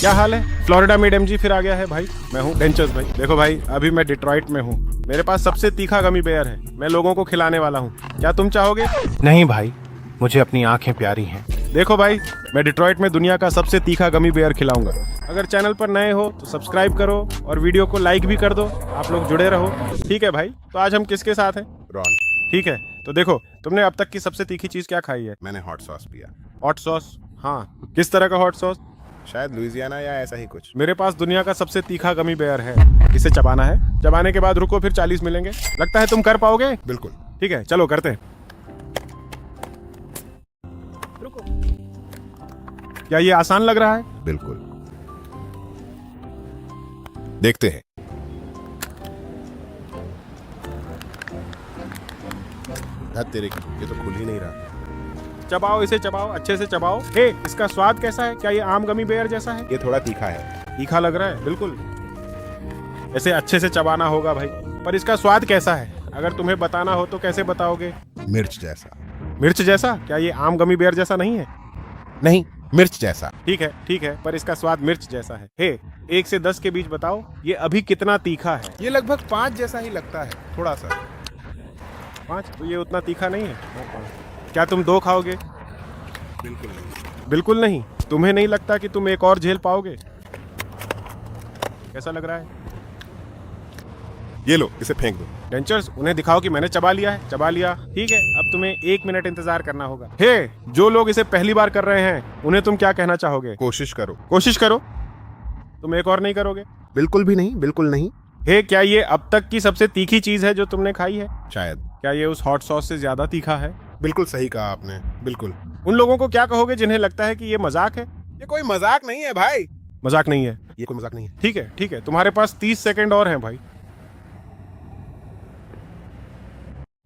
क्या हाल है? Florida mid MG फिर आ गया है भाई। मैं हूँ डेंचर्स भाई। देखो भाई, अभी मैं डिट्रॉइट में हूँ। मेरे पास सबसे तीखा गमी बेयर है। मैं लोगों को खिलाने वाला हूँ। क्या तुम चाहोगे? नहीं भाई, मुझे अपनी आंखें प्यारी हैं। देखो भाई, मैं डिट्रॉइट में दुनिया का सबसे तीखा गमी बेयर खिलाऊंगा। अगर चैनल पर नए हो तो सब्सक्राइब करो और वीडियो को लाइक भी कर दो। आप लोग जुड़े रहो, ठीक है भाई? तो आज हम किसके साथ हैं? रॉन। ठीक है, तो देखो, तुमने अब तक की सबसे तीखी चीज क्या खाई है? मैंने हॉट सॉस पिया। Hot sauce? हाँ, किस तरह का हॉट सॉस? शायद लुइजियाना या ऐसा ही कुछ। मेरे पास दुनिया का सबसे तीखा गमी बेयर है। इसे चबाना है, चबाने के बाद रुको, फिर 40 मिलेंगे। लगता है तुम कर पाओगे? बिल्कुल। ठीक है, चलो करते हैं। रुको। क्या ये आसान लग रहा है? बिल्कुल, देखते हैं। धत तेरे की, ये तो खुल ही नहीं रहा। चबाओ, इसे चबाओ, अच्छे से चबाओ। हे, इसका स्वाद कैसा है? क्या ये आम गमी बेयर जैसा है? ये थोड़ा तीखा है। तीखा लग रहा है, बिल्कुल। ऐसे अच्छे से चबाना होगा भाई। पर इसका स्वाद कैसा है? अगर तुम्हें बताना हो तो कैसे बताओगे? मिर्च जैसा। मिर्च जैसा? क्या ये आम गमी बेयर जैसा नहीं है? नहीं, मिर्च जैसा। ठीक है, ठीक है, पर इसका स्वाद मिर्च जैसा है। हे, 1 से 10 के बीच बताओ, ये अभी कितना तीखा है? ये लगभग 5 जैसा ही लगता है, थोड़ा सा। 5? तो ये उतना तीखा नहीं है। क्या तुम 2 खाओगे? बिल्कुल नहीं। बिल्कुल नहीं? तुम्हें नहीं लगता कि तुम एक और झेल पाओगे? कैसा लग रहा है? ये लो, इसे फेंक दो। डेंचर्स, उन्हें दिखाओ कि मैंने चबा लिया है। चबा लिया, ठीक है। अब तुम्हें 1 मिनट इंतजार करना होगा। हे, जो लोग इसे पहली बार कर रहे हैं, उन्हें तुम क्या कहना चाहोगे? कोशिश करो। कोशिश करो। तुम एक और नहीं करोगे? बिल्कुल भी नहीं, बिल्कुल नहीं। हे, क्या ये अब तक की सबसे तीखी चीज है जो तुमने खाई है? शायद। क्या ये उस हॉट सॉस से ज्यादा तीखा है? बिल्कुल सही कहा आपने, बिल्कुल। उन लोगों को क्या कहोगे जिन्हें लगता है कि ये मजाक है? ये कोई मजाक नहीं है भाई। मजाक नहीं है? ये कोई मजाक नहीं है। ठीक है, ठीक है, तुम्हारे पास 30 सेकंड और हैं भाई।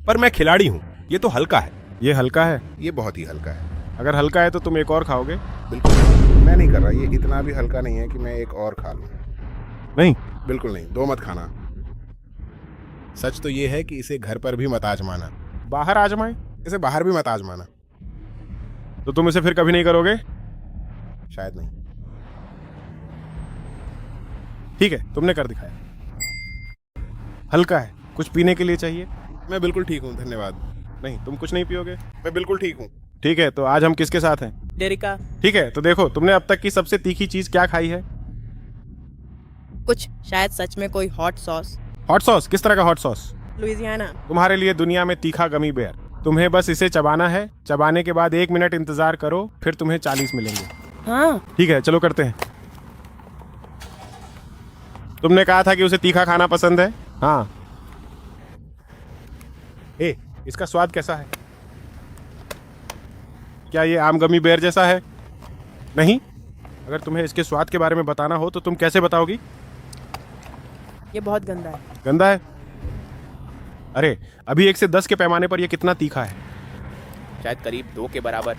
पर मैं खिलाड़ी हूँ, ये तो हल्का है। ये हल्का है? ये बहुत ही हल्का है। अगर हल्का है तो तुम एक और खाओगे? बिल्कुल, मैं नहीं कर रहा। ये इतना भी हल्का नहीं है कि मैं एक और खा लूं। नहीं? बिल्कुल नहीं, 2 मत खाना। सच तो ये है कि इसे घर पर भी मत आजमाना। बाहर आजमाए? इसे बाहर भी मत आजमाना। तो तुम इसे फिर कभी नहीं करोगे? शायद नहीं। ठीक है, तुमने कर दिखाया। हल्का है। कुछ पीने के लिए चाहिए? मैं बिल्कुल ठीक हूँ, धन्यवाद। नहीं, तुम कुछ नहीं पियोगे? मैं बिल्कुल ठीक हूँ। ठीक है, तो आज हम किसके साथ हैं? डेरिका। ठीक है, तो देखो, तुमने अब तक की सबसे तीखी चीज क्या खाई है? कुछ शायद सच में कोई हॉट सॉस। Hot sauce? किस तरह का हॉट सॉस? लुइजियाना। तुम्हारे लिए दुनिया में तीखा गमी बेयर। तुम्हें बस इसे चबाना है। चबाने के बाद 1 मिनट इंतजार करो, फिर तुम्हें 40 मिलेंगे। हाँ। ठीक है, चलो करते हैं। तुमने कहा था कि उसे तीखा खाना पसंद है। हाँ। ए, इसका स्वाद कैसा है? क्या ये आम गमी बेयर जैसा है? नहीं? अगर तुम्हें इसके स्वाद के बारे में बताना हो तो तुम कैसे बताओगी? ये बहुत गंदा है। गंदा है? अरे, अभी 1 से 10 के पैमाने पर यह कितना तीखा है? शायद करीब 2 के बराबर।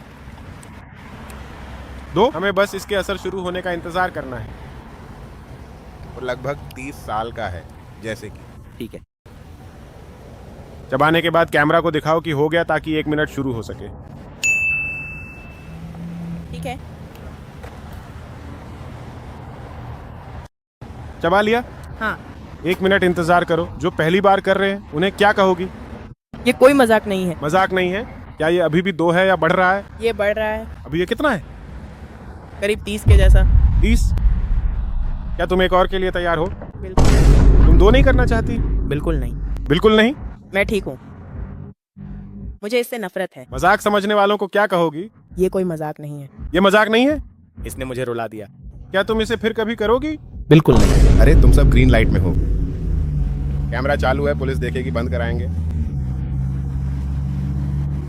2? हमें बस इसके असर शुरू होने का इंतजार करना है। वो लगभग 30 साल का है, जैसे कि। ठीक है। चबाने के बाद कैमरा को दिखाओ कि हो गया, ताकि 1 मिनट शुरू हो सके। ठीक है। चबा लिया? हाँ। 1 मिनट इंतजार करो। जो पहली बार कर रहे हैं उन्हें क्या कहोगी? ये कोई मजाक नहीं है। मजाक नहीं है? क्या ये अभी भी 2 है या बढ़ रहा है? ये बढ़ रहा है। अभी ये कितना है? करीब 30 के जैसा। 30? क्या तुम एक और के लिए तैयार हो? बिल्कुल। तुम 2 नहीं करना चाहती? बिल्कुल नहीं। बिल्कुल नहीं? मैं ठीक हूँ। मुझे इससे नफरत है। मजाक समझने वालों को क्या कहोगी? ये कोई मजाक नहीं है। ये मजाक नहीं है? इसने मुझे रुला दिया। क्या तुम इसे फिर कभी करोगी? बिल्कुल नहीं। अरे, तुम सब ग्रीन लाइट में हो। कैमरा चालू है, पुलिस देखेगी, बंद कराएंगे।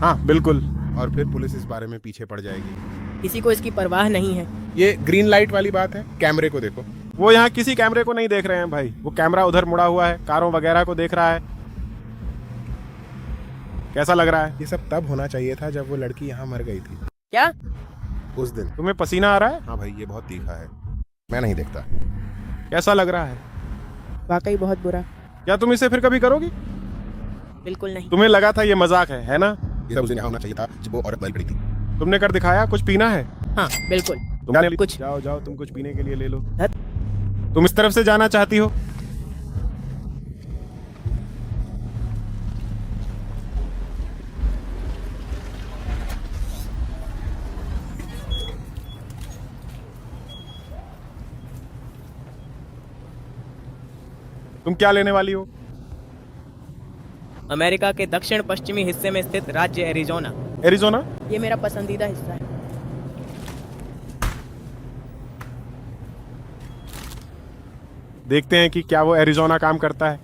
हाँ, बिल्कुल। और फिर पुलिस इस बारे में पीछे पड़ जाएगी। किसी को इसकी परवाह नहीं है। ये ग्रीन लाइट वाली बात है। कैमरे को देखो। वो यहाँ किसी कैमरे को नहीं देख रहे हैं भाई। वो कैमरा उधर मुड़ा हुआ है, कारों वगैरह को देख रहा है। कैसा लग रहा है? ये सब तब होना चाहिए था जब वो लड़की यहाँ मर गई थी, क्या? उस दिन। तुम्हें पसीना आ रहा है? हाँ भाई, ये बहुत तीखा है। मैं नहीं देखता। कैसा लग रहा है? वाकई बहुत बुरा। क्या तुम इसे फिर कभी करोगी? बिल्कुल नहीं। तुम्हें लगा था ये मजाक है ना? ये सब उस दिन यहाँ होना चाहिए था जब वो औरत मर गई थी। तुमने कर दिखाया। कुछ पीना है? हाँ, बिल्कुल। तुम जाने कुछ। जाओ जाओ, तुम कुछ पीने के लिए ले लो। धत। तुम इस तरफ से जाना चाहती हो? तुम क्या लेने वाली हो? अमेरिका के दक्षिण पश्चिमी हिस्से में स्थित राज्य एरिजोना। एरिजोना? ये मेरा पसंदीदा हिस्सा है। देखते हैं कि क्या वो एरिजोना काम करता है।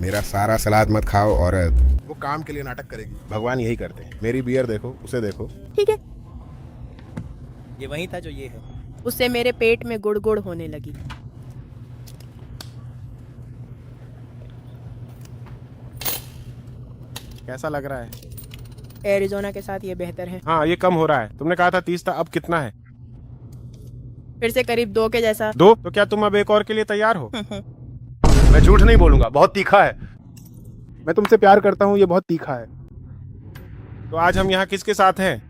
मेरा सारा सलाद मत खाओ औरत। वो काम के लिए नाटक करेगी। भगवान यही करते हैं। मेरी बियर देखो, उसे देखो। ठीक है। ये वही था जो ये है। उससे मेरे पेट में गुड़ गुड़ होने लगी। कैसा लग रहा है? एरिजोना के साथ ये बेहतर है। हाँ, ये कम हो रहा है। तुमने कहा था 30 था, अब कितना है? फिर से करीब 2 के जैसा। 2? तो क्या तुम अब एक और के लिए तैयार हो? मैं झूठ नहीं बोलूंगा, बहुत तीखा है। मैं तुमसे प्यार करता हूँ, ये बहुत तीखा है। तो आज हम यहाँ किसके साथ हैं?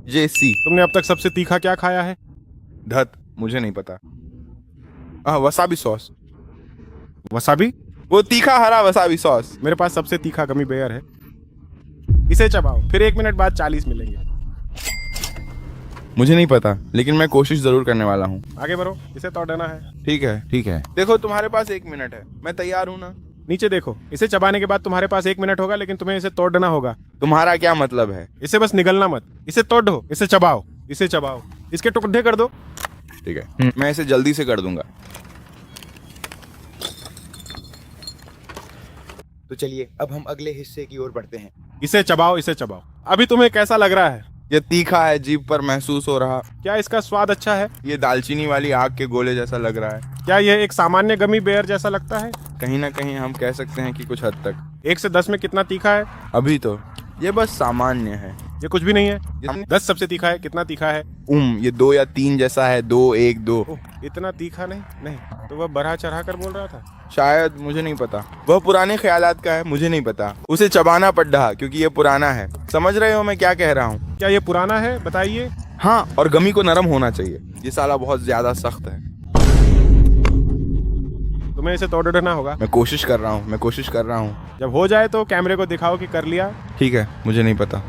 जेसी। तुमने अब तक सबसे तीखा क्या खाया है? धत, मुझे नहीं पता। Wasabi sauce. वसाबी? वो तीखा हरा वसाबी सॉस। मेरे पास सबसे तीखा गमी बेयर है। इसे चबाओ, फिर 1 मिनट बाद 40 मिलेंगे। मुझे नहीं पता, लेकिन मैं कोशिश जरूर करने वाला हूँ। आगे बढ़ो, इसे तोड़ना है। ठीक है, ठीक है। देखो, तुम्हारे पास 1 मिनट है, मैं तैयार हूँ ना। नीचे देखो, इसे चबाने के बाद तुम्हारे पास 1 मिनट होगा, लेकिन तुम्हें इसे तोड़ना होगा। तुम्हारा क्या मतलब है? इसे बस निगलना मत, इसे तोड़ो, इसे चबाओ, इसे चबाओ, इसके टुकड़े कर दो। ठीक है, मैं इसे जल्दी से कर दूंगा। तो चलिए अब हम अगले हिस्से की ओर बढ़ते हैं। इसे चबाओ, इसे चबाओ। अभी तुम्हें कैसा लग रहा है? ये तीखा है, जीभ पर महसूस हो रहा। क्या इसका स्वाद अच्छा है? ये दालचीनी वाली आग के गोले जैसा लग रहा है। क्या यह एक सामान्य गमी बेयर जैसा लगता है? कहीं ना कहीं हम कह सकते हैं कि कुछ हद तक। 1 से 10 में कितना तीखा है? अभी तो ये बस सामान्य है। ये कुछ भी नहीं है। हम- 10 सबसे तीखा है, कितना तीखा है? ये 2 या 3 जैसा है। 2, 1, 2। ओह, इतना तीखा नहीं। नहीं तो वह बढ़ा चढ़ा कर बोल रहा था। शायद, मुझे नहीं पता। वह पुराने ख्यालात का है, मुझे नहीं पता। उसे चबाना पड़ रहा क्योंकि ये पुराना है। समझ रहे हो मैं क्या कह रहा हूँ? क्या ये पुराना है? बताइए। हाँ, और गमी को नरम होना चाहिए। ये साला बहुत ज्यादा सख्त है। तुम्हें इसे तोड़ना होगा। मैं कोशिश कर रहा हूँ, मैं कोशिश कर रहा हूँ। जब हो जाए तो कैमरे को दिखाओ कि कर लिया। ठीक है, मुझे नहीं पता।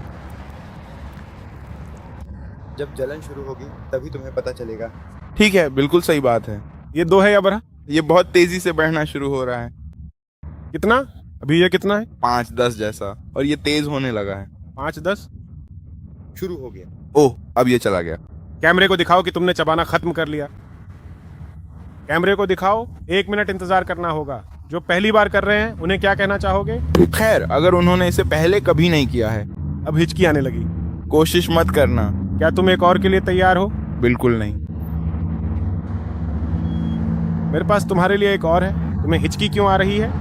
जब जलन शुरू होगी तभी तुम्हें पता चलेगा। ठीक है, बिल्कुल सही बात है। ये 2 है या बढ़ा? ये बहुत तेजी से बढ़ना शुरू हो रहा है। कितना? अभी ये कितना है? 5, 10 जैसा, और ये तेज होने लगा है। 5, 10? शुरू हो गया। ओह, अब ये चला गया। कैमरे को दिखाओ कि तुमने चबाना खत्म कर लिया। कैमरे को दिखाओ। 1 मिनट इंतजार करना होगा। जो पहली बार कर रहे हैं उन्हें क्या कहना चाहोगे? खैर, अगर उन्होंने इसे पहले कभी नहीं किया है, अब हिचकी आने लगी। कोशिश मत करना। क्या तुम एक और के लिए तैयार हो? बिल्कुल नहीं। मेरे पास तुम्हारे लिए एक और है। तुम्हें हिचकी क्यों आ रही है?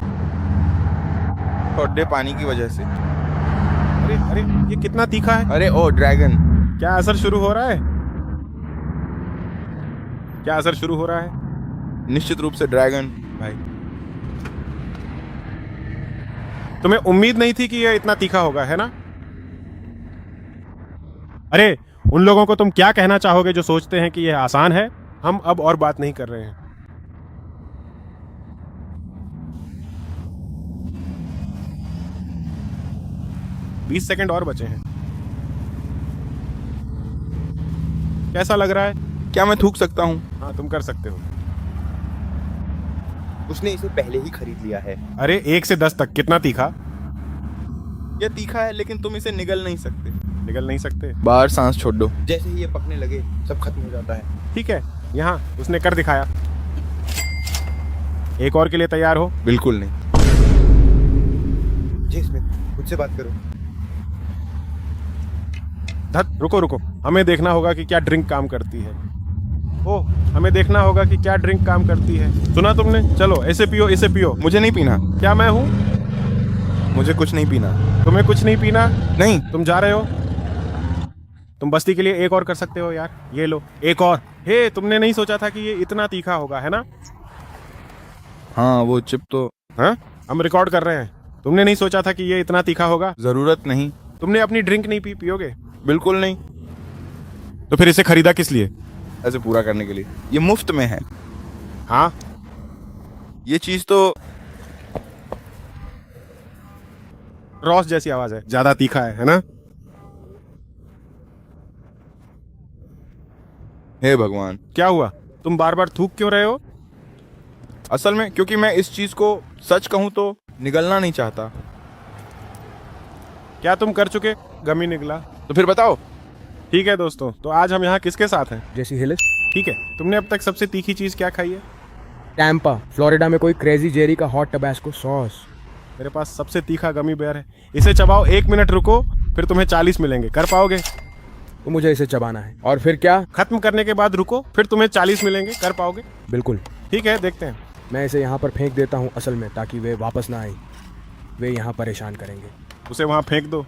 ठोडे पानी की वजह से। अरे अरे, ये कितना तीखा है? अरे ओ ड्रैगन। क्या असर शुरू हो रहा है? क्या असर शुरू हो रहा है? निश्चित रूप से ड्रैगन। भाई, तुम्हें उम्मीद नहीं थी कि यह इतना तीखा होगा, है ना? अरे, उन लोगों को तुम क्या कहना चाहोगे जो सोचते हैं कि यह आसान है? हम अब और बात नहीं कर रहे हैं। बीस सेकंड और बचे हैं। कैसा लग रहा है? क्या मैं थूक सकता हूँ? हाँ, तुम कर सकते हो। उसने इसे पहले ही खरीद लिया है। अरे, 1 से 10 तक कितना तीखा? ये तीखा है, लेकिन तुम इसे निगल नहीं सकते। निगल नहीं सकते? बाहर सांस छोड़ दो। जैसे ही ये पकने लगे सब खत्म हो जाता है। ठीक है, यहाँ उसने कर दिखाया। एक और के लिए तैयार हो? बिल्कुल नहीं। जी स्मिथ, मुझसे बात करो। धत, रुको रुको, हमें देखना होगा कि क्या ड्रिंक काम करती है। ओह, हमें देखना होगा कि क्या ड्रिंक काम करती है। सुना तुमने? चलो, ऐसे पियो, इसे पियो। मुझे नहीं पीना। क्या मैं हूँ? मुझे कुछ नहीं पीना। तुम्हें कुछ नहीं पीना? नहीं। तुम जा रहे हो? तुम बस्ती के लिए एक और कर सकते हो यार। ये लो, एक और। हे, तुमने नहीं सोचा था कि ये इतना तीखा होगा, है ना? हाँ, वो चिप तो। हाँ, हम रिकॉर्ड कर रहे हैं। तुमने नहीं सोचा था कि ये इतना तीखा होगा? जरूरत नहीं। तुमने अपनी ड्रिंक नहीं पी? पियोगे? बिल्कुल नहीं। तो फिर इसे खरीदा किस लिए? ऐसे पूरा करने के लिए। ये मुफ्त में है। हाँ, ये चीज तो रॉस जैसी आवाज है, ज्यादा तीखा है ना? हे भगवान। क्या हुआ? तुम बार बार थूक क्यों रहे हो? असल में क्योंकि मैं इस चीज को सच कहूं तो निगलना नहीं चाहता। क्या तुम कर चुके? गमी निकला। तो फिर बताओ। ठीक है दोस्तों, तो आज हम यहाँ किसके साथ हैं? जेसी हिलिस। ठीक है, तुमने अब तक सबसे तीखी चीज क्या खाई है? टैम्पा फ्लोरिडा में कोई क्रेजी जेरी का हॉट टबैस्को सॉस। मेरे पास सबसे तीखा गमी बेयर है। इसे चबाओ, 1 मिनट रुको, फिर तुम्हें 40 मिलेंगे। कर पाओगे? तो मुझे इसे चबाना है और फिर क्या? खत्म करने के बाद रुको, फिर तुम्हें 40 मिलेंगे। कर पाओगे? बिल्कुल। ठीक है, देखते हैं। मैं इसे यहाँ पर फेंक देता हूँ असल में, ताकि वे वापस ना आए। वे यहाँ परेशान करेंगे। उसे वहां फेंक दो।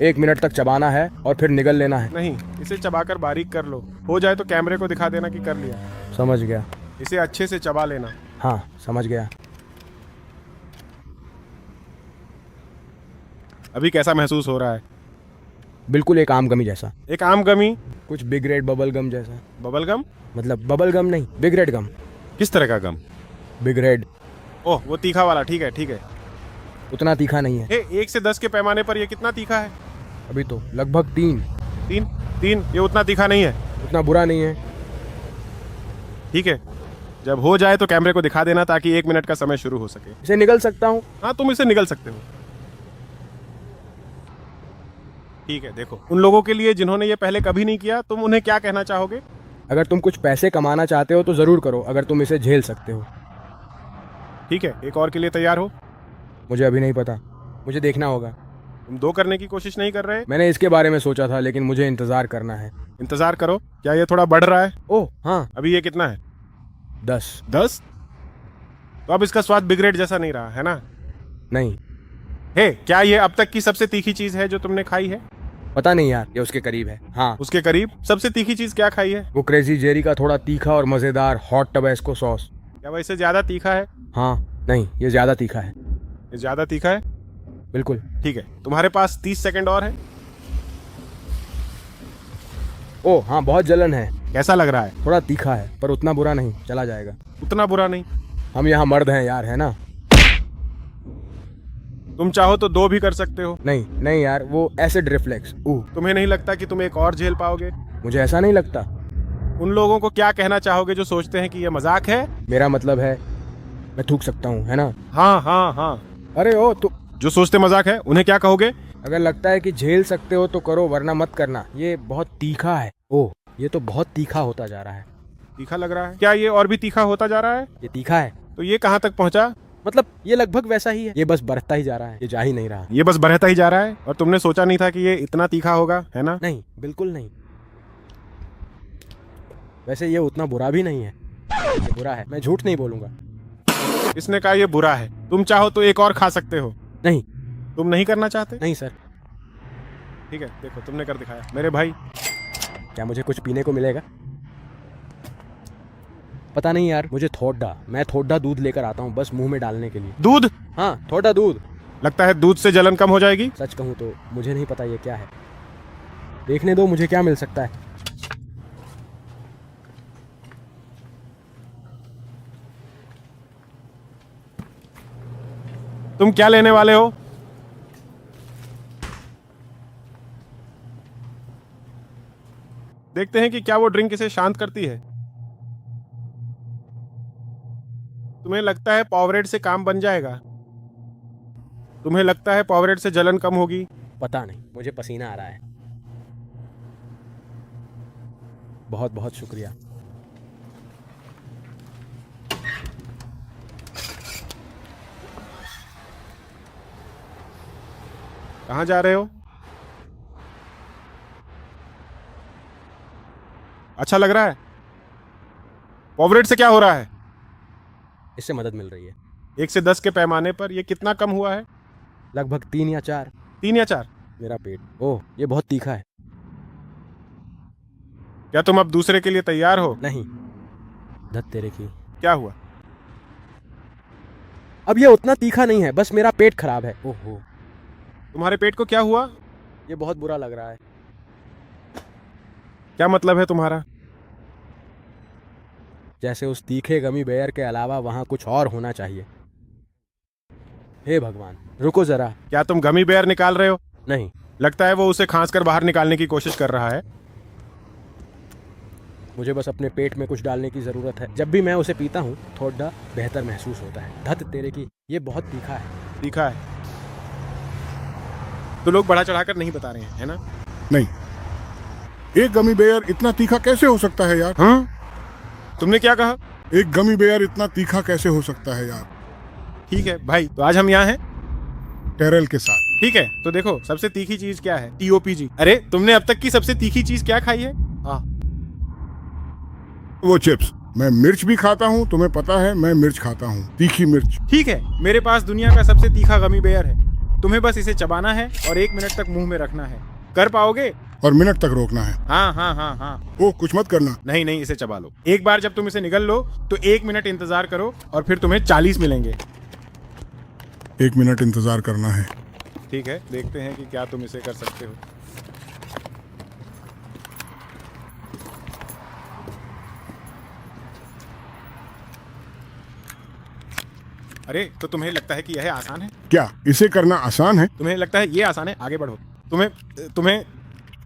1 मिनट तक चबाना है और फिर निगल लेना है। नहीं, इसे चबाकर बारीक कर लो। हो जाए तो कैमरे को दिखा देना कि कर लिया। समझ गया। इसे अच्छे से चबा लेना। हाँ, समझ गया। अभी कैसा महसूस हो रहा है? बिल्कुल एक आम गमी जैसा। एक आम गमी? कुछ बिग रेड बबल गम जैसा। Bubble gum? मतलब बबल गम नहीं, बिग रेड गम। किस तरह का गम? Big red. ओह, वो तीखा वाला। ठीक है, ठीक है। उतना तीखा नहीं है। 1 से 10 के पैमाने पर ये कितना तीखा है? अभी तो लगभग 3। 3? ये उतना तीखा नहीं है। उतना बुरा नहीं है। ठीक है, जब हो जाए तो कैमरे को दिखा देना, ताकि 1 मिनट का समय शुरू हो सके। इसे निगल सकता हूँ। हाँ, तुम इसे निगल सकते हो। ठीक है, देखो, उन लोगों के लिए जिन्होंने ये पहले कभी नहीं किया, तुम उन्हें क्या कहना चाहोगे? अगर तुम कुछ पैसे कमाना चाहते हो तो जरूर करो, अगर तुम इसे झेल सकते हो। ठीक है, एक और के लिए तैयार हो? मुझे अभी नहीं पता, मुझे देखना होगा। तुम 2 करने की कोशिश नहीं कर रहे? मैंने इसके बारे में सोचा था, लेकिन मुझे इंतजार करना है। इंतजार करो। क्या ये थोड़ा बढ़ रहा है? ओह हाँ, अभी ये कितना है? 10। 10? तो अब इसका स्वाद बिग रेड जैसा नहीं रहा है ना? नहीं, क्या ये अब तक की सबसे तीखी चीज है जो तुमने खाई है? पता नहीं यार, ये उसके करीब है। हाँ, उसके करीब? सबसे तीखी चीज क्या खाई है? वो क्रेजी जेरी का थोड़ा तीखा और मजेदार हॉट टबैस्को सॉस। क्या वैसे ज्यादा तीखा है? हाँ, नहीं, ये ज्यादा तीखा है। ये ज्यादा तीखा है? बिल्कुल। ठीक है, तुम्हारे पास 30 सेकंड और है। ओह हाँ, बहुत जलन है। कैसा लग रहा है? थोड़ा तीखा है, पर उतना बुरा नहीं, चला जाएगा। उतना बुरा नहीं? हम यहाँ मर्द हैं यार, है ना? तुम चाहो तो 2 भी कर सकते हो। नहीं नहीं यार, वो एसिड रिफ्लेक्स। तुम्हें नहीं लगता कि तुम एक और झेल पाओगे? मुझे ऐसा नहीं लगता। उन लोगों को क्या कहना चाहोगे जो सोचते हैं कि ये मजाक है? मेरा मतलब है, मैं थूक सकता हूँ, है ना? हाँ हाँ हाँ। अरे ओ, तो जो सोचते मजाक है उन्हें क्या कहोगे? अगर लगता है कि झेल सकते हो तो करो, वरना मत करना। ये बहुत तीखा है। ओह, ये तो बहुत तीखा होता जा रहा है। तीखा लग रहा है? क्या ये और भी तीखा होता जा रहा है? ये तीखा है। तो ये कहाँ तक पहुँचा? मतलब ये लगभग वैसा ही है। ये बस बढ़ता ही जा रहा है, ये जा ही नहीं रहा। ये बस बढ़ता ही जा रहा है। और तुमने सोचा नहीं था कि ये इतना तीखा होगा, है ना? नहीं, बिल्कुल नहीं। वैसे ये उतना बुरा भी नहीं है। ये बुरा है, मैं झूठ नहीं बोलूंगा। इसने कहा ये बुरा है। तुम चाहो तो एक और खा सकते हो। नहीं। तुम नहीं करना चाहते? नहीं सर। ठीक है, देखो तुमने कर दिखाया मेरे भाई। क्या मुझे कुछ पीने को मिलेगा? पता नहीं यार, मुझे मैं थोड़ा दूध लेकर आता हूँ, बस मुंह में डालने के लिए। दूध? हाँ, थोड़ा दूध। लगता है दूध से जलन कम हो जाएगी। सच कहूँ तो मुझे नहीं पता ये क्या है। देखने दो मुझे क्या मिल सकता है। तुम क्या लेने वाले हो? देखते हैं कि क्या वो ड्रिंक इसे शांत करती है। तुम्हें लगता है पावरेट से काम बन जाएगा? तुम्हें लगता है पावरेट से जलन कम होगी? पता नहीं, मुझे पसीना आ रहा है। बहुत बहुत शुक्रिया। कहाँ जा रहे हो? अच्छा लग रहा है? पावरेट से क्या हो रहा है? इससे मदद मिल रही है। 1 से 10 के पैमाने पर ये कितना कम हुआ है? लगभग 3 या 4। 3 या 4? मेरा पेट, ओह ये बहुत तीखा है। क्या तुम अब दूसरे के लिए तैयार हो? नहीं, धत तेरे की। क्या हुआ? अब ये उतना तीखा नहीं है, बस मेरा पेट खराब है। ओहो, तुम्हारे पेट को क्या हुआ? ये बहुत बुरा लग रहा है। क्या मतलब है तुम्हारा? जैसे उस तीखे गमी बेयर के अलावा वहाँ कुछ और होना चाहिए। हे भगवान, रुको जरा। क्या तुम गमी बेयर निकाल रहे हो? नहीं, लगता है वो उसे खांस कर बाहर निकालने की कोशिश कर रहा है। मुझे बस अपने पेट में कुछ डालने की ज़रूरत है। जब भी मैं उसे पीता हूँ थोड़ा बेहतर महसूस होता है। धत तेरे की, ये बहुत तीखा है। तीखा है तो लोग बढ़ा चढ़ाकर नहीं बता रहे हैं, है ना? नहीं, एक गमी बेयर इतना तीखा कैसे हो सकता है यार? तुमने क्या कहा? एक गमी बेयर इतना तीखा कैसे हो सकता है यार? ठीक है भाई, तो आज हम यहाँ हैं टेरल के साथ। ठीक है, तो देखो सबसे तीखी चीज क्या है? TOPG। अरे तुमने अब तक की सबसे तीखी चीज क्या खाई है? वो चिप्स। मैं मिर्च भी खाता हूँ, तुम्हें पता है मैं मिर्च खाता हूँ, तीखी मिर्च। ठीक है, मेरे पास दुनिया का सबसे तीखा गमी बेयर है। तुम्हें बस इसे चबाना है और 1 मिनट तक मुंह में रखना है। कर पाओगे? और मिनट तक रोकना है। हाँ हाँ हाँ हाँ। ओ, कुछ मत करना। नहीं नहीं, इसे चबा लो। एक बार जब तुम इसे निगल लो तो 1 मिनट इंतजार करो और फिर तुम्हें 40 मिलेंगे। 1 मिनट इंतजार करना है। ठीक है, देखते हैं कि क्या तुम इसे कर सकते हो। अरे तो तुम्हें लगता है कि यह आसान है? क्या इसे करना आसान है? तुम्हें लगता है ये आसान है? आगे बढ़ो। तुम्हें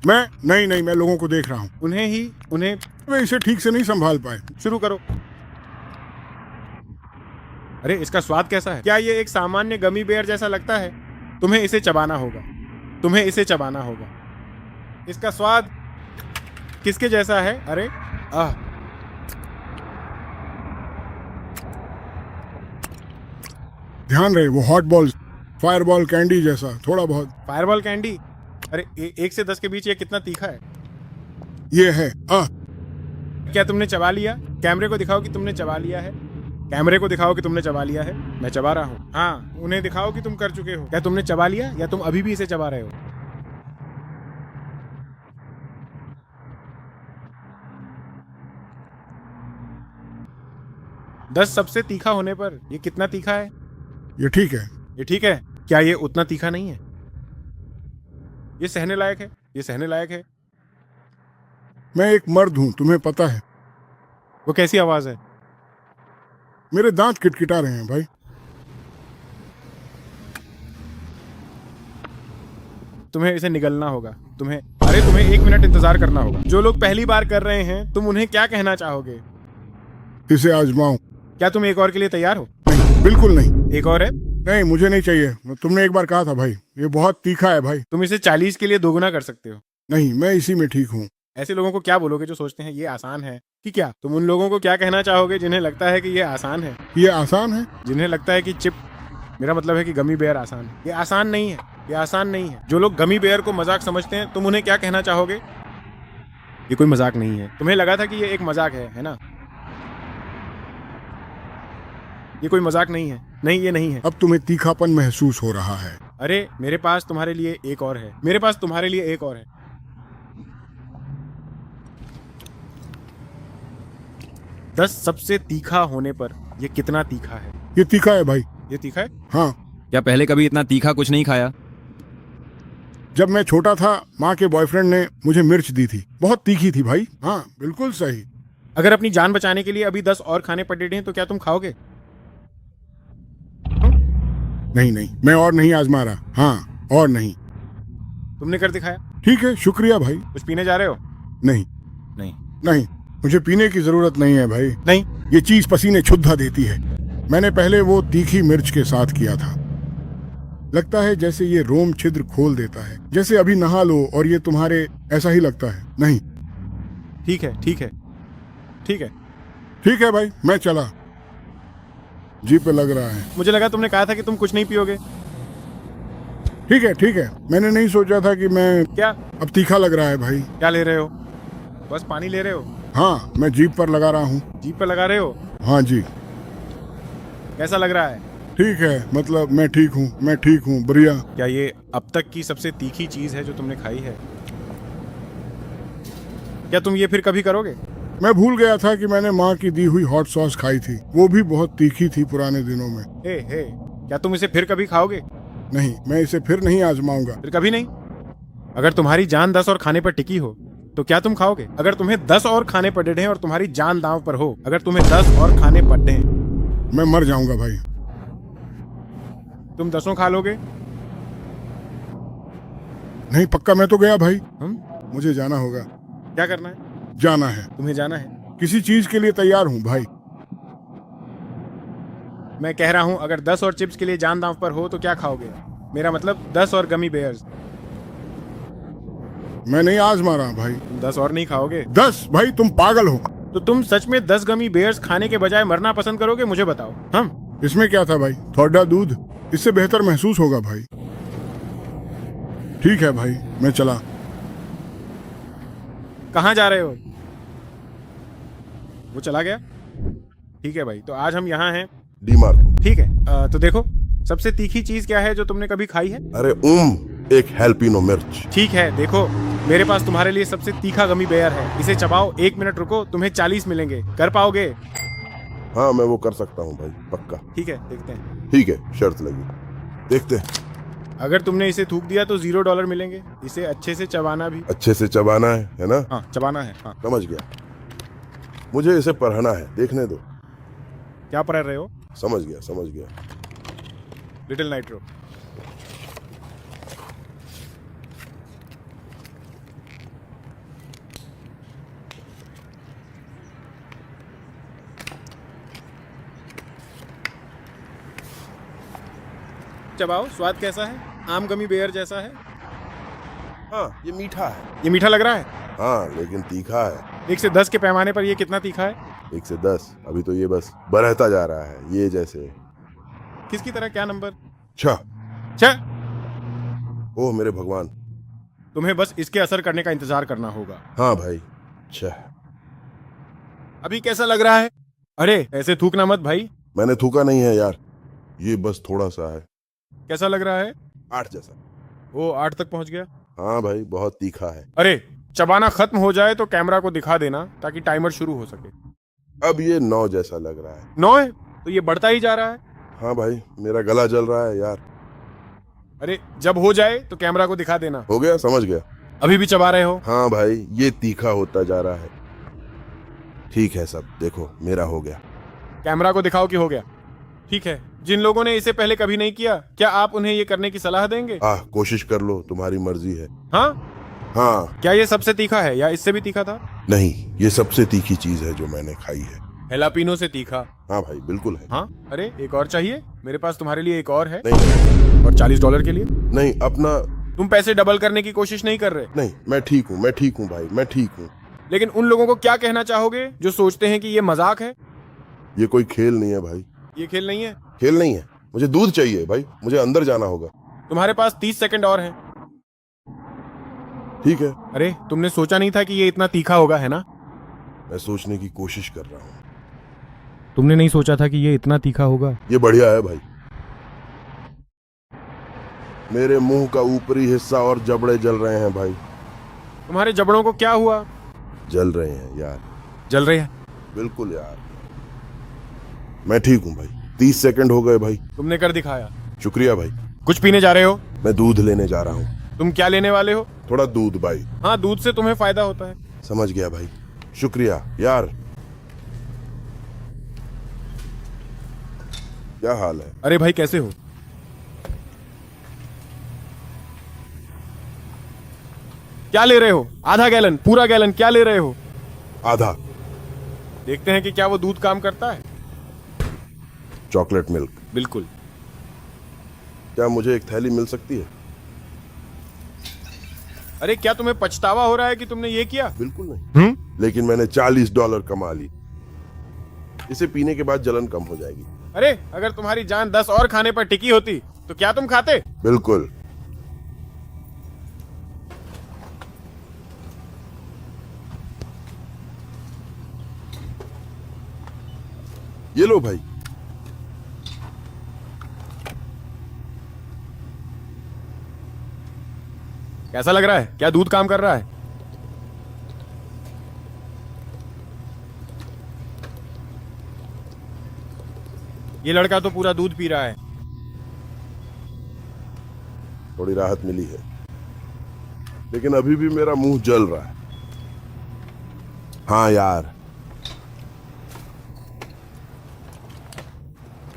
मैं नहीं, मैं लोगों को देख रहा हूँ। उन्हें वे इसे ठीक से नहीं संभाल पाए। शुरू करो। अरे इसका स्वाद कैसा है? क्या ये एक सामान्य गमी बेयर जैसा लगता है? तुम्हें इसे चबाना होगा। इसका स्वाद किसके जैसा है? अरे ध्यान रहे, वो हॉट बॉल्स, फायरबॉल कैंडी जैसा थोड़ा बहुत। Fireball candy? अरे 1 से 10 के बीच ये कितना तीखा है? ये है। क्या तुमने चबा लिया? कैमरे को दिखाओ कि तुमने चबा लिया है। मैं चबा रहा हूँ। हाँ, उन्हें दिखाओ कि तुम कर चुके हो। क्या तुमने चबा लिया या तुम अभी भी इसे चबा रहे हो? दस सबसे तीखा होने पर ये कितना तीखा है? ये ठीक है। ये ठीक है। क्या ये उतना तीखा नहीं है? ये सहने लायक है। मैं एक मर्द हूँ, तुम्हें पता है। वो कैसी आवाज है? मेरे दांत किटकिटा रहे हैं भाई। तुम्हें इसे निगलना होगा। तुम्हें 1 मिनट इंतजार करना होगा। जो लोग पहली बार कर रहे हैं, तुम उन्हें क्या कहना चाहोगे? इसे आजमाओ। क्या तुम एक और के लिए तैयार हो? नहीं, बिल्कुल नहीं। एक और है? नहीं, मुझे नहीं चाहिए। तुमने एक बार कहा था भाई, ये बहुत तीखा है भाई। तुम इसे 40 के लिए दोगुना कर सकते हो। नहीं, मैं इसी में ठीक हूँ। ऐसे लोगों को क्या बोलोगे जो सोचते हैं ये आसान है? कि क्या तुम उन लोगों को क्या कहना चाहोगे जिन्हें लगता है कि ये आसान है? ये आसान है? जिन्हें लगता है कि मेरा मतलब है कि गमी बेयर आसान है। ये आसान नहीं है। जो लोग गमी बेयर को मजाक समझते हैं, तुम उन्हें क्या कहना चाहोगे? ये कोई मजाक नहीं है। तुम्हें लगा था कि ये एक मजाक है ना? ये कोई मजाक नहीं है। नहीं, ये नहीं है। अब तुम्हें तीखापन महसूस हो रहा है। अरे मेरे पास तुम्हारे लिए एक और है। 10 सबसे तीखा होने पर ये कितना तीखा है? ये तीखा है भाई। ये तीखा है? हाँ। क्या पहले कभी इतना तीखा कुछ नहीं खाया? जब मैं छोटा था, माँ के बॉयफ्रेंड ने मुझे मिर्च दी थी, बहुत तीखी थी भाई। हाँ, बिल्कुल सही। अगर अपनी जान बचाने के लिए अभी 10 और खाने पड़े हैं तो क्या तुम खाओगे? नहीं, मैं और नहीं आजमा रहा। हाँ, और नहीं। तुमने कर दिखाया। ठीक है, शुक्रिया भाई। कुछ पीने जा रहे हो? नहीं, मुझे पीने की जरूरत नहीं है भाई। नहीं, ये चीज पसीने छुद्धा देती है। मैंने पहले वो तीखी मिर्च के साथ किया था। लगता है जैसे ये रोम छिद्र खोल देता है, जैसे अभी नहा लो और ये तुम्हारे ऐसा ही लगता है। नहीं। ठीक है भाई, मैं चला। जी पे लग रहा है। मुझे लगा तुमने कहा था कि तुम कुछ नहीं पियोगे। ठीक है, मैंने नहीं सोचा था कि मैं। क्या? अब तीखा लग रहा है भाई। क्या ले रहे हो? बस पानी ले रहे हो? हाँ, मैं जीप पर लगा रहा हूँ। जीप पर लगा रहे हो? हाँ जी। कैसा लग रहा है? ठीक है, मतलब मैं ठीक हूँ, बढ़िया। क्या ये अब तक की सबसे तीखी चीज है जो तुमने खाई है? क्या तुम ये फिर कभी करोगे? मैं भूल गया था कि मैंने माँ की दी हुई हॉट सॉस खाई थी। वो भी बहुत तीखी थी पुराने दिनों में। हे, क्या तुम इसे फिर कभी खाओगे? नहीं, मैं इसे फिर नहीं आजमाऊंगा। फिर कभी नहीं? अगर तुम्हारी जान 10 और खाने पर टिकी हो तो क्या तुम खाओगे? अगर तुम्हें 10 और खाने पड़े हैं और तुम्हारी जान दांव पर हो, अगर तुम्हें 10 और खाने पड़े हैं, मैं मर जाऊंगा भाई। तुम 10 खा लोगे? नहीं पक्का, मैं तो गया भाई। हम मुझे जाना होगा। क्या करना है? जाना है, तुम्हें जाना है? किसी चीज के लिए तैयार हूँ भाई। मैं कह रहा हूं अगर 10 और चिप्स के लिए जान दांव पर हो तो क्या खाओगे? मेरा मतलब 10 और गमी बेयर्स। मैं नहीं आजमा रहा भाई। तुम 10 और नहीं खाओगे? 10 भाई, तुम पागल हो। तो तुम सच में 10 गमी बेयर्स खाने के बजाय मरना पसंद करोगे? मुझे बताओ। हम इसमें क्या था भाई? थोड़ा दूध, इससे बेहतर महसूस होगा भाई। ठीक है भाई, मैं चला। कहाँ जा रहे हो? वो चला गया? ठीक है भाई, तो आज हम यहाँ हैं। डीमार्को। ठीक है, तो देखो, सबसे तीखी चीज क्या है जो तुमने कभी खाई है? अरे एक हैल्पिनो मिर्च। ठीक है, देखो मेरे पास तुम्हारे लिए सबसे तीखा गमी बेयर है। इसे चबाओ, 1 मिनट रुको, तुम्हें 40 मिलेंगे। कर पाओगे? हाँ मैं वो कर सकता हूँ भाई, पक्का। ठीक है, देखते हैं। ठीक है, शर्त लगी, देखते हैं। अगर तुमने इसे थूक दिया तो $0 मिलेंगे। इसे अच्छे से चबाना भी। अच्छे से चबाना है ना? हाँ, चबाना है। हाँ। समझ गया। मुझे इसे पढ़ना है, देखने दो। क्या पढ़ रहे हो? समझ गया समझ गया। Little nitro. चबाओ, स्वाद कैसा है? आम गमी बेयर जैसा है? हाँ ये मीठा है। ये मीठा लग रहा है? हाँ लेकिन तीखा है। 1 से 10 के पैमाने पर ये कितना तीखा है? 1 से 10, अभी तो ये बस बढ़ता जा रहा है, ये जैसे। किसकी तरह? क्या नंबर? 6। 6? ओह मेरे भगवान। तुम्हें बस इसके असर करने का इंतजार करना होगा। हाँ भाई, 6। अभी कैसा लग रहा है? अरे ऐसे थूकना मत भाई। मैंने थूका नहीं है यार, ये बस थोड़ा सा है। कैसा लग रहा है? 8 जैसा। वो 8 तक पहुंच गया। हाँ भाई, बहुत तीखा है। अरे चबाना खत्म हो जाए तो कैमरा को दिखा देना ताकि टाइमर शुरू हो सके। अब ये 9 जैसा लग रहा है। 9 है? तो ये बढ़ता ही जा रहा है। हाँ भाई, मेरा गला जल रहा है यार। अरे जब हो जाए तो कैमरा को दिखा देना। हो गया, समझ गया। अभी भी चबा रहे हो? हाँ भाई, ये तीखा होता जा रहा है। ठीक है सब, देखो मेरा हो गया। कैमरा को दिखाओ कि हो गया। ठीक है, जिन लोगों ने इसे पहले कभी नहीं किया, क्या आप उन्हें ये करने की सलाह देंगे? कोशिश कर लो, तुम्हारी मर्जी है। हाँ? हाँ। क्या ये सबसे तीखा है या इससे भी तीखा था? नहीं, ये सबसे तीखी चीज है जो मैंने खाई है। हेलापिनो से तीखा? हाँ भाई, बिल्कुल है। हाँ? अरे एक और चाहिए? मेरे पास तुम्हारे लिए एक और है। नहीं। और $40 के लिए? नहीं, अपना। तुम पैसे डबल करने की कोशिश नहीं कर रहे? नहीं, मैं ठीक हूँ भाई, मैं ठीक हूँ। लेकिन उन लोगों को क्या कहना चाहोगे जो सोचते हैं कि ये मजाक है? ये कोई खेल नहीं है भाई। ये खेल नहीं है? खेल नहीं है। मुझे दूध चाहिए भाई, मुझे अंदर जाना होगा। तुम्हारे पास 30 सेकंड और हैं। ठीक है। अरे तुमने सोचा नहीं था कि ये इतना तीखा होगा, है ना? मैं सोचने की कोशिश कर रहा हूँ। तुमने नहीं सोचा था कि ये इतना तीखा होगा? ये बढ़िया है भाई। मेरे मुंह का ऊपरी हिस्सा और जबड़े जल रहे हैं भाई। तुम्हारे जबड़ों को क्या हुआ? जल रहे हैं यार। जल रहे हैं? बिल्कुल यार, मैं ठीक हूँ भाई। 30 सेकंड हो गए भाई। तुमने कर दिखाया। शुक्रिया भाई। कुछ पीने जा रहे हो? मैं दूध लेने जा रहा हूँ। तुम क्या लेने वाले हो? थोड़ा दूध भाई। हाँ, दूध से तुम्हें फायदा होता है। समझ गया भाई, शुक्रिया यार। क्या हाल है? अरे भाई कैसे हो? क्या ले रहे हो? आधा गैलन, पूरा गैलन, क्या ले रहे हो? आधा। देखते हैं कि क्या वो दूध काम करता है। Chocolate milk. बिल्कुल। क्या मुझे एक थैली मिल सकती है? अरे क्या तुम्हें पछतावा हो रहा है कि तुमने ये किया? बिल्कुल नहीं। लेकिन मैंने $40 कमा ली। इसे पीने के बाद जलन कम हो जाएगी। अरे अगर तुम्हारी जान 10 और खाने पर टिकी होती तो क्या तुम खाते? बिल्कुल। ये लो भाई। कैसा लग रहा है? क्या दूध काम कर रहा है? ये लड़का तो पूरा दूध पी रहा है। थोड़ी राहत मिली है, लेकिन अभी भी मेरा मुंह जल रहा है। हाँ यार,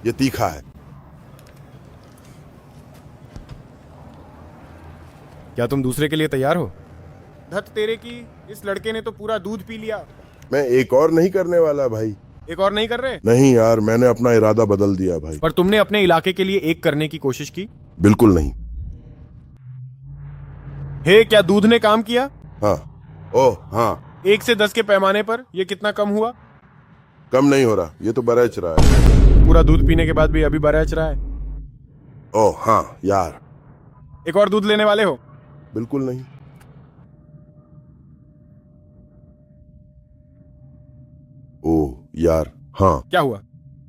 ये तीखा है। क्या तुम दूसरे के लिए तैयार हो? धत तेरे की, इस लड़के ने तो पूरा दूध पी लिया। मैं एक और नहीं करने वाला भाई। एक और नहीं कर रहे? नहीं यार, मैंने अपना इरादा बदल दिया भाई। पर तुमने अपने इलाके के लिए एक करने की कोशिश की? बिल्कुल नहीं। हे, क्या दूध ने काम किया? हाँ। ओह हाँ। 1 से 10 के पैमाने पर ये कितना कम हुआ? कम नहीं हो रहा, ये तो बरच रहा है। पूरा दूध पीने के बाद भी अभी बरच रहा है। ओह हाँ यार। एक और दूध लेने वाले हो? बिल्कुल नहीं। ओह यार, हाँ। क्या हुआ?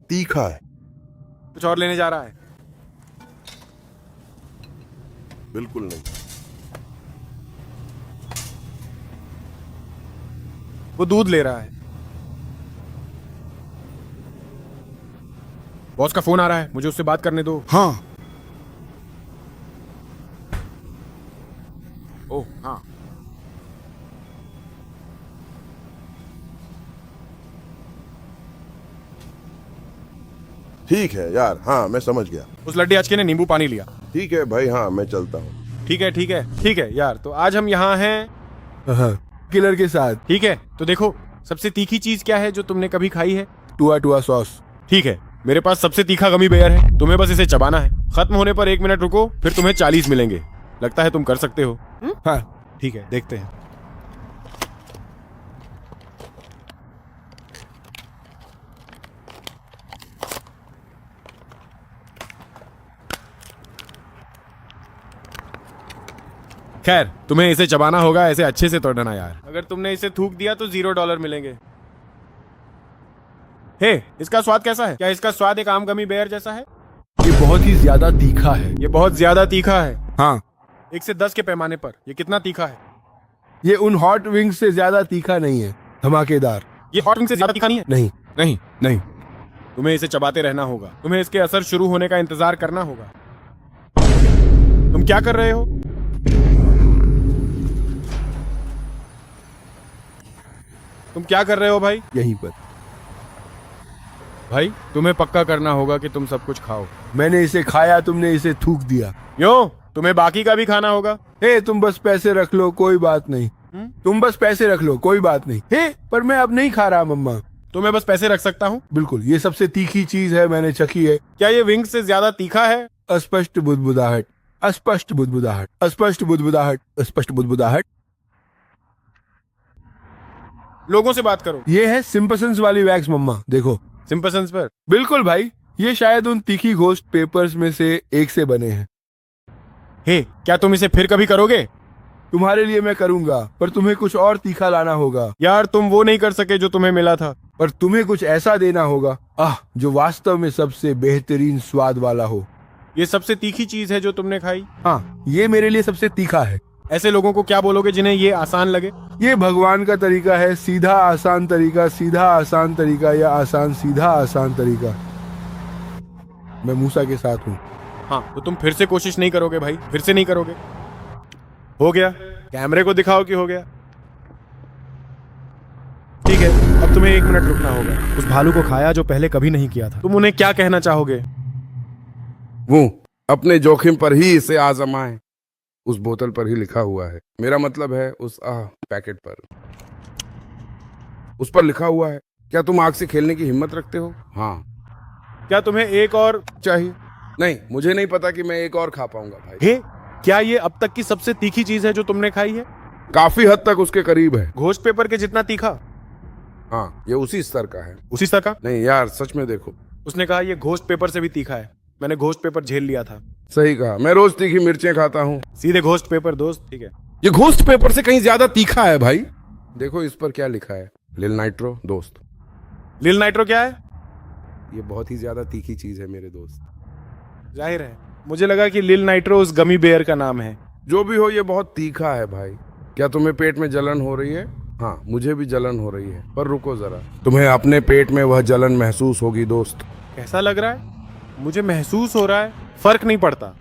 तीखा है। कुछ और लेने जा रहा है? बिल्कुल नहीं। वो दूध ले रहा है। बॉस का फोन आ रहा है, मुझे उससे बात करने दो। हाँ। ओह हाँ। ठीक है यार, हाँ मैं समझ गया। उस लड्डे आचके ने नींबू पानी लिया। ठीक है भाई, हाँ मैं चलता हूँ। ठीक है ठीक है ठीक है यार, तो आज हम यहाँ हैं किलर के साथ ठीक है। तो देखो, सबसे तीखी चीज क्या है जो तुमने कभी खाई है? टुआ सॉस। ठीक है, मेरे पास सबसे तीखा गमी बेयर है, तुम्हें बस इसे चबाना है। खत्म होने पर 1 मिनट रुको, फिर तुम्हें 40 मिलेंगे। लगता है तुम कर सकते हो। हाँ ठीक है, देखते हैं। खैर, तुम्हें इसे चबाना होगा, ऐसे अच्छे से तोड़ना यार। अगर तुमने इसे थूक दिया तो $0 मिलेंगे। हे, इसका स्वाद कैसा है? क्या इसका स्वाद एक आम गमी बेयर जैसा है? ये बहुत ही ज्यादा तीखा है। ये बहुत ज्यादा तीखा है। हाँ, 1 से 10 के पैमाने पर ये कितना तीखा है? ये उन हॉट विंग्स से ज्यादा तीखा नहीं है, धमाकेदार। ये हॉट विंग से ज्यादा तीखा नहीं है? नहीं। नहीं नहीं, तुम्हें इसे चबाते रहना होगा। तुम्हें इसके असर शुरू होने का इंतजार करना होगा। तुम क्या कर रहे हो? तुम क्या कर रहे हो भाई? यहीं पर भाई, तुम्हें पक्का करना होगा कि तुम सब कुछ खाओ। मैंने इसे खाया, तुमने इसे थूक दिया। क्यों? तुम्हें बाकी का भी खाना होगा। हे, तुम बस पैसे रख लो, कोई बात नहीं। तुम बस पैसे रख लो, कोई बात नहीं। हे, पर मैं अब नहीं खा रहा मम्मा। तो मैं बस पैसे रख सकता हूँ? बिल्कुल, ये सबसे तीखी चीज है, मैंने चखी है। क्या ये विंग से ज्यादा तीखा है? अस्पष्ट बुदबुदाहट, अस्पष्ट बुदबुदाहट, अस्पष्ट बुदबुदाहट, अस्पष्ट बुदबुदाहट। लोगों से बात करो। ये है सिम्पसन्स वाली वैक्स मम्मा, देखो। सिंपसन्स पर? बिल्कुल भाई, ये शायद उन तीखी घोस्ट पेपर्स में से एक से बने हैं। हे, क्या तुम इसे फिर कभी करोगे? तुम्हारे लिए मैं करूंगा, पर तुम्हें कुछ और तीखा लाना होगा। यार, तुम वो नहीं कर सके जो तुम्हें मिला था। पर तुम्हें कुछ ऐसा देना होगा जो वास्तव में सबसे बेहतरीन स्वाद वाला हो। ये सबसे तीखी चीज है जो तुमने खाई? हाँ, ये मेरे लिए सबसे तीखा है। ऐसे लोगों को क्या बोलोगे जिन्हें ये आसान लगे? ये भगवान का तरीका है, सीधा आसान तरीका, सीधा आसान तरीका, या आसान सीधा आसान तरीका। मैं मूसा के साथ हूँ। हाँ, तो तुम फिर से कोशिश नहीं करोगे भाई? फिर से नहीं करोगे? हो गया? कैमरे को दिखाओ कि हो गया। ठीक है, अब तुम्हें 1 मिनट रुकना होगा। उस भालू को खाया जो पहले कभी नहीं किया था। तुम उन्हें क्या कहना चाहोगे? वो अपने जोखिम पर ही इसे आजमाएं। उस बोतल पर ही लिखा हुआ है, मेरा मतलब है उस पैकेट पर। उस पर लिखा हुआ है, क्या तुम आग से खेलने की हिम्मत रखते हो? हाँ। क्या तुम्हें एक और चाहिए? नहीं, मुझे नहीं पता कि मैं एक और खा पाऊंगा भाई। हे, क्या ये अब तक की सबसे तीखी चीज है जो तुमने खाई है? काफी हद तक उसके करीब है। घोस्ट पेपर के जितना तीखा? हाँ, ये उसी स्तर का है। उसी स्तर का? नहीं यार, सच में देखो। उसने कहा ये घोस्ट पेपर से भी तीखा है। मैंने घोस्ट पेपर झेल लिया था। सही कहा, मैं रोज तीखी मिर्चें खाता हूँ। सीधे घोस्ट पेपर दोस्त। ठीक है, ये घोस्ट पेपर से कहीं ज्यादा तीखा है भाई। देखो इस पर क्या लिखा है, लिल नाइट्रो दोस्त। लिल नाइट्रो क्या है? ये बहुत ही ज्यादा तीखी चीज है मेरे दोस्त। जाहिर है, मुझे लगा कि लिल नाइट्रो उस गमी बेयर का नाम है। जो भी हो, ये बहुत तीखा है भाई। क्या तुम्हें पेट में जलन हो रही है? हाँ, मुझे भी जलन हो रही है, पर रुको जरा, तुम्हें अपने पेट में वह जलन महसूस होगी दोस्त। कैसा लग रहा है? मुझे महसूस हो रहा है, फर्क नहीं पड़ता।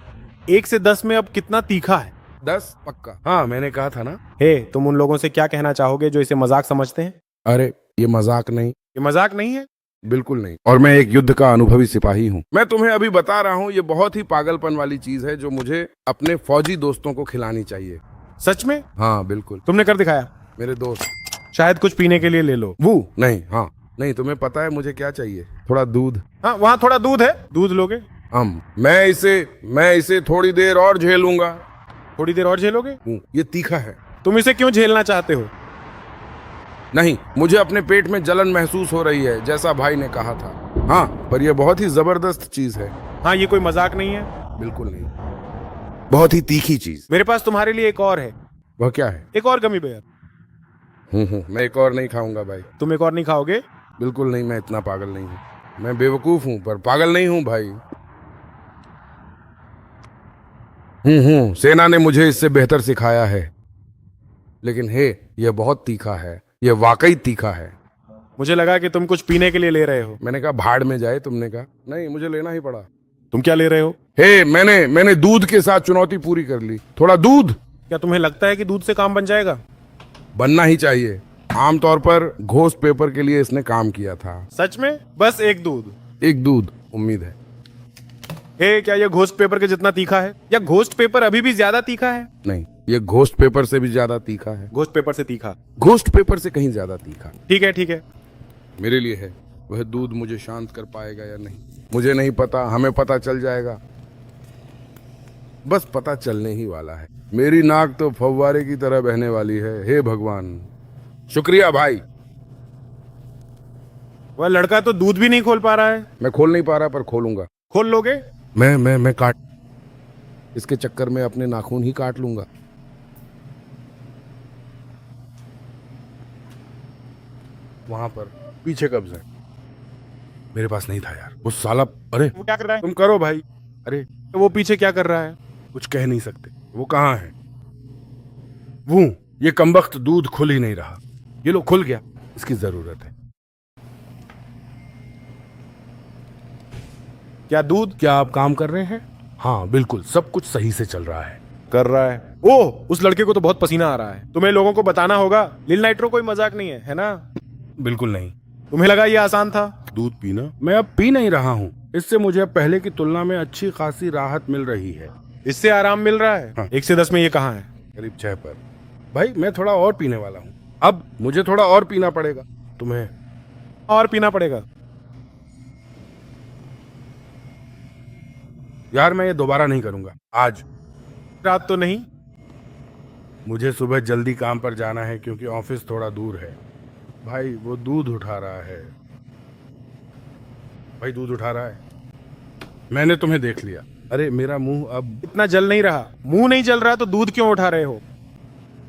1 से 10 में अब कितना तीखा है? 10 पक्का। हाँ, मैंने कहा था ना। हे, तुम उन लोगों से क्या कहना चाहोगे जो इसे मजाक समझते हैं? अरे ये मजाक नहीं, ये मजाक नहीं है। बिल्कुल नहीं। और मैं एक युद्ध का अनुभवी सिपाही हूँ। मैं तुम्हें अभी बता रहा हूँ, ये बहुत ही पागलपन वाली चीज है जो मुझे अपने फौजी दोस्तों को खिलानी चाहिए। सच में? हाँ बिल्कुल। तुमने कर दिखाया। मेरे दोस्त, शायद कुछ पीने के लिए ले लो। वो नहीं, हाँ नहीं, तुम्हें पता है मुझे क्या चाहिए? थोड़ा दूध। हाँ, वहाँ थोड़ा दूध है, दूध लोगे? मैं इसे थोड़ी देर और झेलूंगा। थोड़ी देर और झेलोगे? ये तीखा है। तुम इसे क्यों झेलना चाहते हो? नहीं, मुझे अपने पेट में जलन महसूस हो रही है, जैसा भाई ने कहा था। हाँ, पर यह बहुत ही जबरदस्त चीज है। हाँ, ये कोई मजाक नहीं है। बिल्कुल नहीं, बहुत ही तीखी चीज। मेरे पास तुम्हारे लिए एक और है। वह क्या है? एक और गमी बेयर। मैं एक और नहीं खाऊंगा भाई। तुम एक और नहीं खाओगे? बिल्कुल नहीं, मैं इतना पागल नहीं हूँ। मैं बेवकूफ हूँ पर पागल नहीं हूँ भाई। सेना ने मुझे इससे बेहतर सिखाया है, लेकिन हे, यह बहुत तीखा है, यह वाकई तीखा है। मुझे लगा कि तुम कुछ पीने के लिए ले रहे हो। मैंने कहा भाड़ में जाए, तुमने कहा नहीं, मुझे लेना ही पड़ा। तुम क्या ले रहे हो? हे, मैंने दूध के साथ चुनौती पूरी कर ली। थोड़ा दूध। क्या तुम्हें लगता है कि दूध से काम बन जाएगा? बनना ही चाहिए। आमतौर पर घोस्ट पेपर के लिए इसने काम किया था। सच में? बस एक दूध? एक दूध, उम्मीद है। हे, क्या यह घोस्ट पेपर के जितना तीखा है, या घोस्ट पेपर अभी भी ज्यादा तीखा है? नहीं, ये घोस्ट पेपर से भी ज्यादा तीखा है। घोस्ट पेपर से तीखा? घोस्ट पेपर से कहीं ज्यादा तीखा। ठीक है, ठीक है। मेरे लिए है। वह दूध मुझे शांत कर पाएगा या नहीं, मुझे नहीं पता। हमें पता चल जाएगा, बस पता चलने ही वाला है। मेरी नाक तो फव्वारे की तरह बहने वाली है। हे भगवान, शुक्रिया भाई। वह लड़का तो दूध भी नहीं खोल पा रहा है। मैं खोल नहीं पा रहा, पर खोलूंगा। खोल लोगे? मैं काट, इसके चक्कर में अपने नाखून ही काट लूंगा। वहां पर पीछे कब्ज है, मेरे पास नहीं था यार। वो साला, अरे वो क्या कर रहा है? तुम करो भाई। अरे वो पीछे क्या कर रहा है? कुछ कह नहीं सकते। वो कहाँ है? वो ये कमबख्त दूध खुल ही नहीं रहा। ये लो, खुल गया। इसकी जरूरत है। क्या दूध? क्या आप काम कर रहे हैं? हाँ बिल्कुल, सब कुछ सही से चल रहा है। कर रहा है। ओह, उस लड़के को तो बहुत पसीना आ रहा है। तुम्हें लोगों को बताना होगा, लिल नाइट्रो कोई मजाक नहीं है ना? बिल्कुल नहीं। तुम्हें लगा ये आसान था? दूध पीना? मैं अब पी नहीं रहा हूँ। इससे मुझे पहले की तुलना में अच्छी खासी राहत मिल रही है। इससे आराम मिल रहा है? हाँ। 1 से 10 में ये कहाँ है? करीब 6 पर। भाई मैं थोड़ा और पीने वाला हूँ। अब मुझे थोड़ा और पीना पड़ेगा। तुम्हें और पीना पड़ेगा? यार, मैं ये दोबारा नहीं करूंगा आज। रात तो नहीं? मुझे सुबह जल्दी काम पर जाना है क्योंकि ऑफिस थोड़ा दूर है। भाई वो दूध उठा रहा है। भाई दूध उठा रहा है। मैंने तुम्हें देख लिया। अरे मेरा मुंह अब इतना जल नहीं रहा। मुंह नहीं जल रहा तो दूध क्यों उठा रहे हो?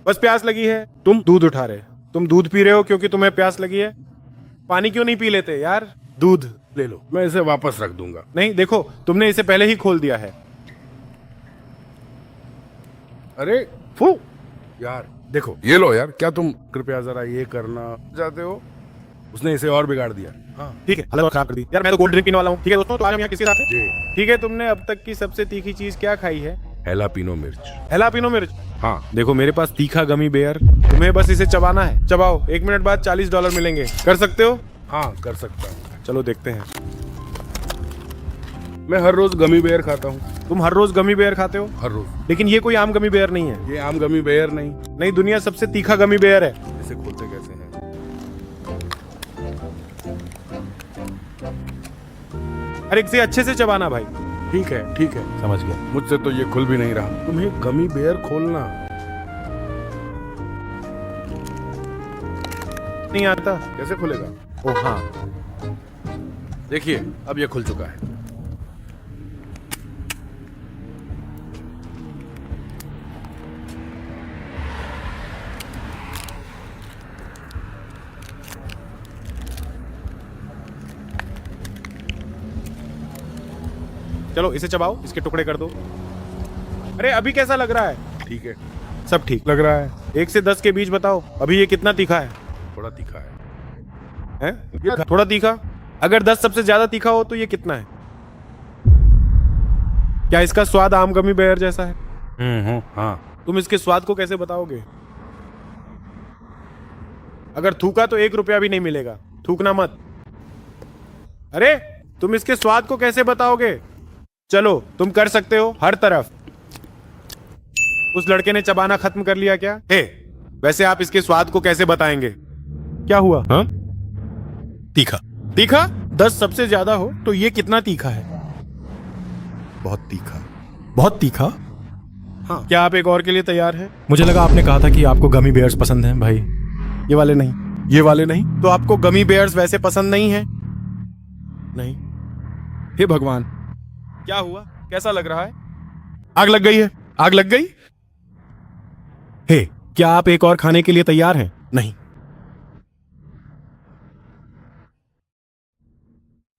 बस प्यास लगी है। तुम दूध उठा रहे, तुम दूध पी रहे हो क्योंकि तुम्हें प्यास लगी है। पानी क्यों नहीं पी लेते यार? दूध ले लो। मैं इसे वापस रख दूंगा। नहीं, देखो, तुमने इसे पहले ही खोल दिया है। अरे फू यार, देखो ये लो यार। क्या तुम कृपया जरा ये करना चाहते हो? उसने इसे और बिगाड़ दिया। हाँ ठीक है, हालत खराब कर दी यार। मैं तो कोल्ड ड्रिंक पीने वाला हूँ। ठीक है दोस्तों, तो आज हम यहाँ किसके साथ हैं? जी। ठीक है, तुमने अब तक की सबसे तीखी चीज क्या खाई है? हैलापिनो मिर्च। हैलापिनो मिर्च? हाँ। देखो, मेरे पास तीखा गमी बेयर, तुम्हें बस इसे चबाना है। चबाओ, 1 मिनट बाद $40 मिलेंगे। कर सकते हो? हाँ कर सकता हूँ। चलो देखते हैं। मैं हर रोज गमी बेयर खाता हूँ। तुम हर रोज गमी बेयर खाते हो? हर रोज। लेकिन ये कोई आम गमी बेयर नहीं है। ये आम गमी बेयर नहीं। नहीं, दुनिया सबसे तीखा गमी बेयर है। इसे खोलते कैसे हैं? अरे इसे अच्छे से चबाना भाई। ठीक है, ठीक है, समझ गया। मुझसे तो ये खुल भी नहीं रहा। तुम्हें गमी बेयर खोलना नहीं आता? कैसे खुलेगा? ओ हाँ, देखिए, अब ये खुल चुका है। चलो इसे चबाओ, इसके टुकड़े कर दो। अरे अभी कैसा लग रहा है? ठीक है, सब ठीक लग रहा है। 1 से 10 के बीच बताओ, अभी ये कितना तीखा है? थोड़ा तीखा है। हैं? ये थोड़ा तीखा? अगर 10 सबसे ज्यादा तीखा हो तो ये कितना है? क्या इसका स्वाद आम गमी बेयर जैसा है? हाँ। तुम इसके स्वाद को कैसे बताओगे? अगर थूका तो 1 रुपया भी नहीं मिलेगा। थूकना मत। अरे तुम इसके स्वाद को कैसे बताओगे? चलो तुम कर सकते हो हर तरफ। उस लड़के ने चबाना खत्म कर लिया क्या? हे, वैसे आप इसके स्वाद को कैसे बताएंगे? क्या हुआ? हाँ, तीखा। तीखा? 10 सबसे ज्यादा हो तो ये कितना तीखा है? बहुत तीखा। बहुत तीखा? हाँ। क्या आप एक और के लिए तैयार हैं? मुझे लगा आपने कहा था कि आपको गमी बेयर्स पसंद हैं भाई। ये वाले नहीं। ये वाले नहीं? तो आपको गमी बेयर्स वैसे पसंद नहीं है? नहीं। हे भगवान, क्या हुआ? कैसा लग रहा है? आग लग गई है। आग लग गई? हे, क्या आप एक और खाने के लिए तैयार हैं? नहीं।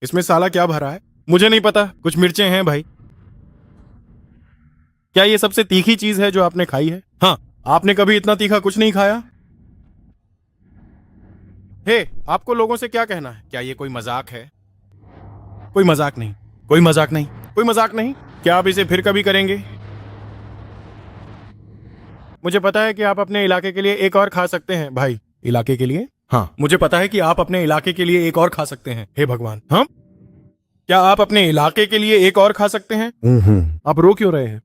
इसमें साला क्या भरा है? मुझे नहीं पता। कुछ मिर्चें हैं भाई। क्या ये सबसे तीखी चीज है जो आपने खाई है? हाँ। आपने कभी इतना तीखा कुछ नहीं खाया? हे, आपको लोगों से क्या कहना है? क्या ये कोई मजाक है? कोई मजाक नहीं। कोई मजाक नहीं। कोई मजाक नहीं। क्या आप इसे फिर कभी करेंगे? मुझे पता है कि आप अपने इलाके के लिए एक और खा सकते हैं भाई। इलाके के लिए? हाँ, मुझे पता है कि आप अपने इलाके के लिए एक और खा सकते हैं। हे भगवान, हम? क्या आप अपने इलाके के लिए एक और खा सकते हैं? आप रो क्यों रहे हैं?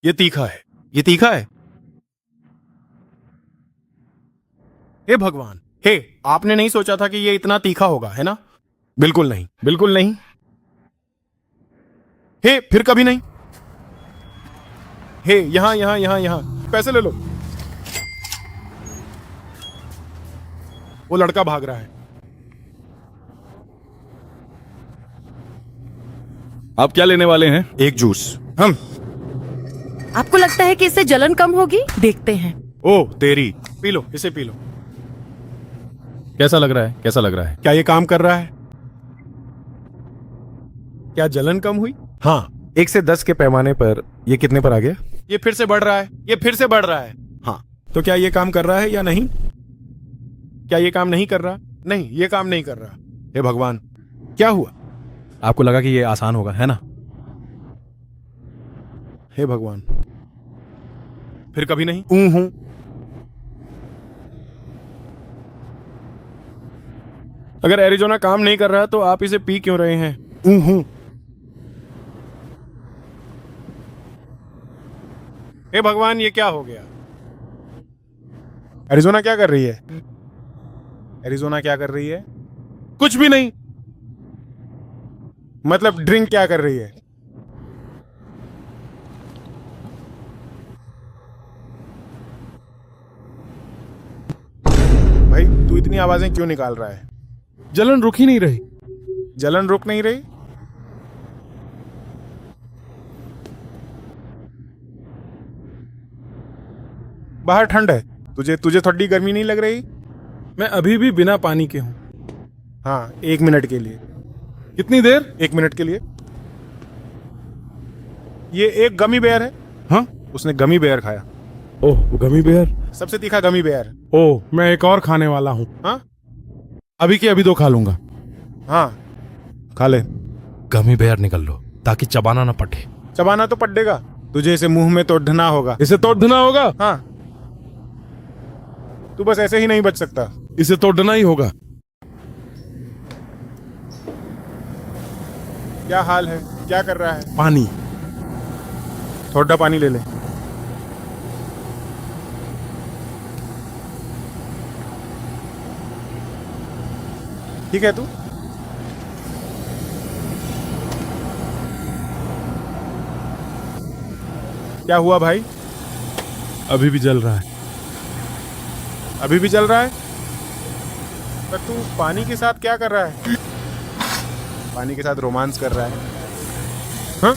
ये तीखा है। ये तीखा है। हे भगवान, हे, आपने नहीं सोचा था कि ये इतना तीखा होगा, है ना? बिल्कुल नहीं। बिल्कुल नहीं। हे, फिर कभी नहीं। हे, यहां यहां यहां यहां। पैसे ले लो। वो लड़का भाग रहा है। आप क्या लेने वाले हैं? एक जूस। हम? आपको लगता है कि इससे जलन कम होगी? देखते हैं। ओ तेरी, पी लो, इसे पी लो। कैसा लग रहा है? कैसा लग रहा है? क्या ये काम कर रहा है? क्या जलन कम हुई? हाँ। 1 से 10 के पैमाने पर ये कितने पर आ गया? ये फिर से बढ़ रहा है। ये फिर से बढ़ रहा है। हाँ। तो क्या ये काम कर रहा है या नहीं? क्या ये काम नहीं कर रहा? नहीं, ये काम नहीं कर रहा। हे भगवान, क्या हुआ? आपको लगा कि ये आसान होगा, है ना? हे भगवान, फिर कभी नहीं। हूं। अगर एरिजोना काम नहीं कर रहा तो आप इसे पी क्यों रहे हैं? हूं। हे भगवान, ये क्या हो गया? एरिजोना क्या कर रही है? एरिजोना क्या कर रही है? कुछ भी नहीं। मतलब ड्रिंक क्या कर रही है? भाई, तू इतनी आवाजें क्यों निकाल रहा है? जलन रुक ही नहीं रही। जलन रुक नहीं रही? बाहर ठंड है। तुझे थोड़ी गर्मी नहीं लग रही? मैं अभी भी बिना पानी के हूं। हाँ, 1 मिनट के लिए। कितनी देर? 1 मिनट के लिए। ये एक गमी बेयर है। हाँ, उसने गमी बेयर खाया। ओह, वो गमी बेयर। सबसे तीखा गमी बेयर। ओह, मैं एक और खाने वाला हूं। हाँ, अभी के अभी 2 खा लूंगा। हाँ, खा ले। गमी बेयर निकल लो ताकि चबाना ना पड़े। चबाना तो पड़ेगा। तुझे इसे मुंह में तोड़ना होगा। इसे तोड़ना होगा? हाँ, तू बस ऐसे ही नहीं बच सकता। इसे तोड़ना ही होगा। क्या हाल है? क्या कर रहा है? पानी। थोड़ा पानी ले ले। ठीक है तू? क्या हुआ भाई? अभी भी जल रहा है। अभी भी चल रहा है? पर तू पानी के साथ क्या कर रहा है? पानी के साथ रोमांस कर रहा है? हाँ?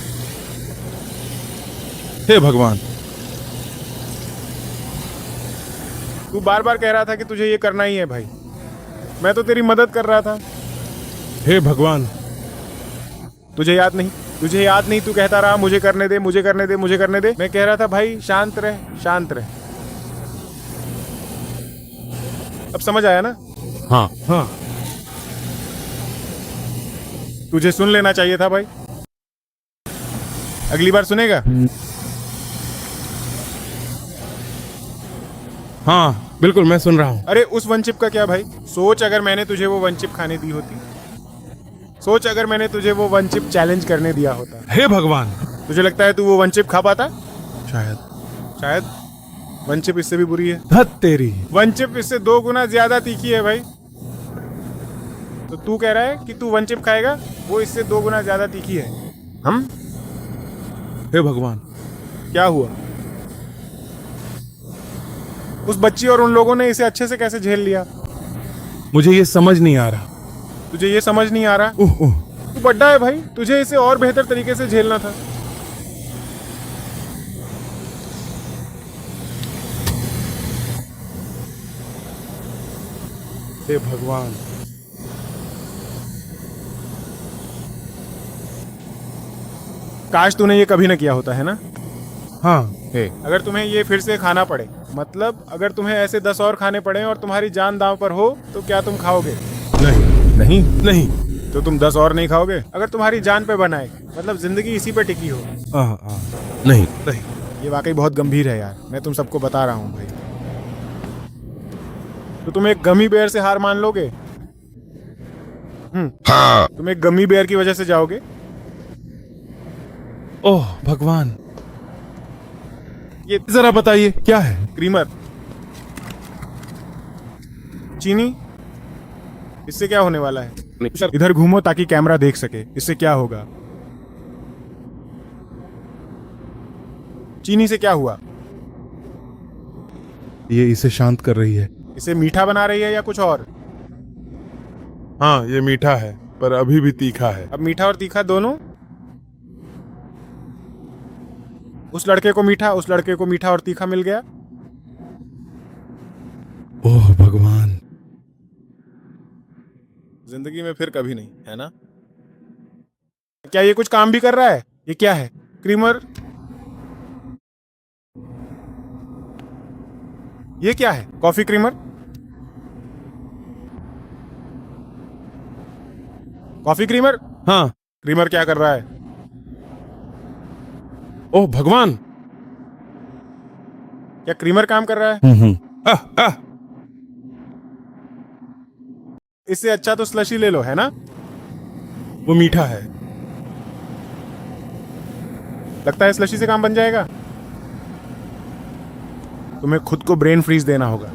हे भगवान, तू बार बार कह रहा था कि तुझे ये करना ही है भाई। मैं तो तेरी मदद कर रहा था। हे भगवान। तुझे याद नहीं? तुझे याद नहीं? तू कहता रहा मुझे करने दे, मुझे करने दे, मुझे करने दे। मैं कह रहा था भाई शांत रह, शांत रह। अब समझ आया ना? हाँ हाँ। तुझे सुन लेना चाहिए था भाई। अगली बार सुनेगा? हाँ। बिल्कुल मैं सुन रहा हूँ। अरे उस वन चिप का क्या भाई? सोच अगर मैंने तुझे वो वन चिप खाने दी होती। सोच अगर मैंने तुझे वो वन चिप चैलेंज करने दिया होता। हे भगवान, तुझे लगता है तू वो वन चिप खा पाता? शायद वन चिप इससे भी बुरी है। धत तेरी। वन चिप इससे 2 गुना ज्यादा तीखी है भाई। तो तू कह रहा है कि तू वन चिप खाएगा, वो इससे 2 गुना ज्यादा तीखी है। हम हे भगवान, क्या हुआ? उस बच्ची और उन लोगों ने इसे अच्छे से कैसे झेल लिया? मुझे ये समझ नहीं आ रहा। तुझे ये समझ नहीं आ रहा? तू बड्डा है भाई, तुझे इसे और बेहतर तरीके से झेलना था। हे भगवान, काश तूने ये कभी न किया होता, है ना? हाँ। अगर तुम्हें ये फिर से खाना पड़े, मतलब अगर तुम्हें ऐसे 10 और खाने पड़े और तुम्हारी जान दांव पर हो, तो क्या तुम खाओगे? नहीं। तो तुम 10 और नहीं खाओगे? अगर तुम्हारी जान पे बनाए, मतलब जिंदगी इसी पे टिकी हो। नहीं। ये वाकई बहुत गंभीर है यार, मैं तुम सबको बता रहा हूँ भाई। तो तुम एक गमी बेयर से हार मान लोगे? तुम एक गमी बेयर की वजह से जाओगे? ओह भगवान, ये जरा बताइए क्या है? क्रीमर, चीनी, इससे क्या होने वाला है? इधर घूमो ताकि कैमरा देख सके। इससे क्या होगा? चीनी से क्या हुआ? ये इसे शांत कर रही है। इसे मीठा बना रही है या कुछ और? हाँ, ये मीठा है पर अभी भी तीखा है। अब मीठा और तीखा दोनों? उस लड़के को मीठा, उस लड़के को मीठा और तीखा मिल गया। ओह भगवान, जिंदगी में फिर कभी नहीं, है ना? क्या ये कुछ काम भी कर रहा है? ये क्या है? क्रीमर? ये क्या है? Coffee creamer? Coffee creamer? हाँ। क्रीमर क्या कर रहा है? ओह भगवान, क्या क्रीमर काम कर रहा है? इससे अच्छा तो स्लशी ले लो, है ना? वो मीठा है। लगता है स्लशी से काम बन जाएगा। तुम्हें खुद को ब्रेन फ्रीज देना होगा।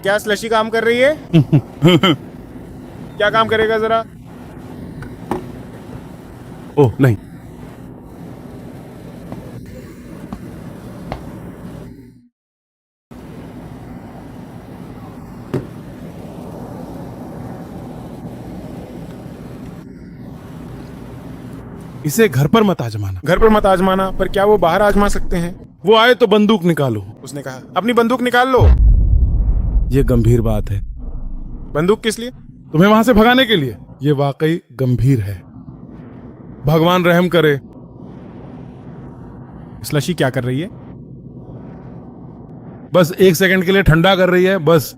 क्या स्लशी काम कर रही है? क्या काम करेगा जरा? ओह नहीं। इसे घर पर मत आजमाना। घर पर मत आजमाना, पर क्या वो बाहर आजमा सकते हैं? वो आए तो बंदूक निकालो। उसने कहा अपनी बंदूक निकाल लो। ये गंभीर बात है। बंदूक किस लिए? तुम्हें वहां से भगाने के लिए। ये वाकई गंभीर है। भगवान रहम करे। स्लशी क्या कर रही है? बस 1 सेकंड के लिए ठंडा कर रही है, बस।